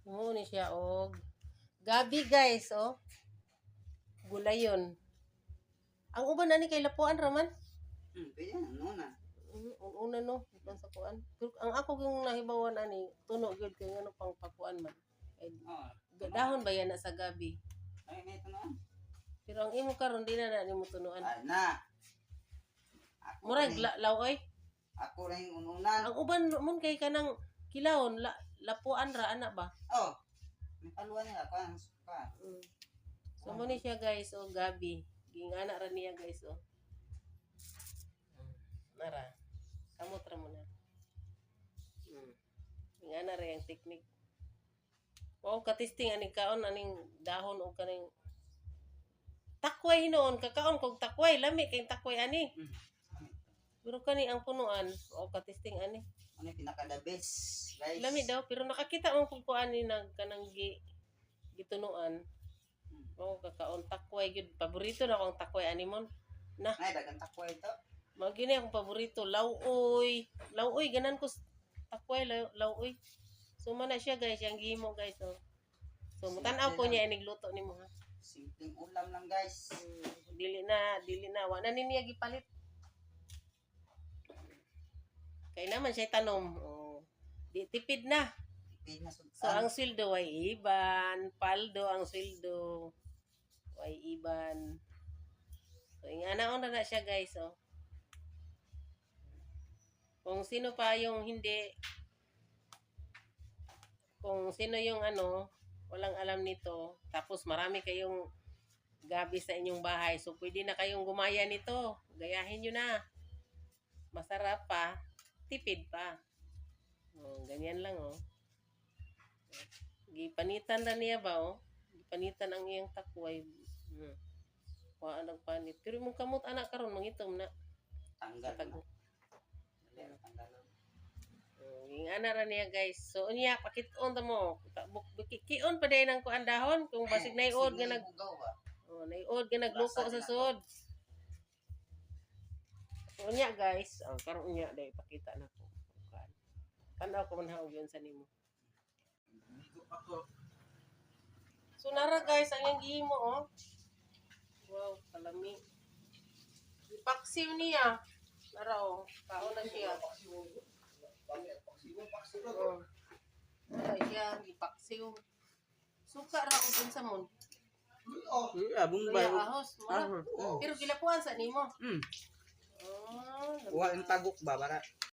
Mo ni siya og gabi guys, oh. Gulayon. Ang uban ani kay lapuan raman. Pwede na, no na. Una no, uban sa kuan. Pero ang ako yung nahibawan ani, tuno gyud kay ngano pang pakuan man. Ay, dahon ba yan na sa gabi? Ay, may ito na. Pero ang imo karon di na nimo tunuan. Ay na. Murag law oy. Ako rin ununan. Ang uban mun kay kanang kilawon lapuan ra ana ba? Oh. May paluan niya pa. So mo ni siya guys, oh gabi. Gingana ra niya guys, oh. Nara. Kamot ra mo na. Gingana ra yung technique. Wow, katisting aning kaon aning dahon o kaning takway noon, kakaon kog takway, lami kay takway ani. Pero kani ang punuan, o katisting ani. Ano yung pinaka-the best, guys? Lami daw, pero nakakita mo kung ani nang kanang gitunuan. O kakaon takway gyud, paborito na akong takway ani mon. Na, Ay, dagang takway ito. mao gini akong paborito, lauoy. Lauoy ganan ko takway lauoy. So mana siya guys, yang gihimo guys, oh. So mutan-aw ko niya inigluto nimo ha. Simpleng ulam lang, guys. Dili na wa na niya gipalit. Kay naman siya tanom. Oh. Di tipid na. Tipid na sultan. So ang sweldo ay iban, paldo ang sweldo ay iban. So inganaon na siya guys, oh. Kung sino pa yung hindi, kung sino yung ano, walang alam nito, tapos marami kayong gabi sa inyong bahay, so pwede na kayong gumaya nito. Gayahin nyo na. Masarap pa, tipid pa. Oh, ganyan lang, oh. Gipanitan na niya ba, oh. Gipanitan ang iyang takway. Waan ang panit. Pero mong kamot anak karon mangitom na. Tanggal na. Yung ana ra niya guys. So unya pakit-on ta mo. Kion pa day nang kuan dahon kung basig naiod nga nag naiod nga nagluko sa sud. So unya guys, ang karon unya day pakita na ko. Tanaw ko man haog yun sa nimo. So nara guys ang yang gihimo, oh. Wow, kalami. Ipaksiw niya. Nara, oh. Kaon na siya. Oh. Ay siya, ipaksiw. Suka ra ko sa mon. Bombay. Ahos, mara. Pero gilapuan sa nimo. Kuha yung tagok ba, para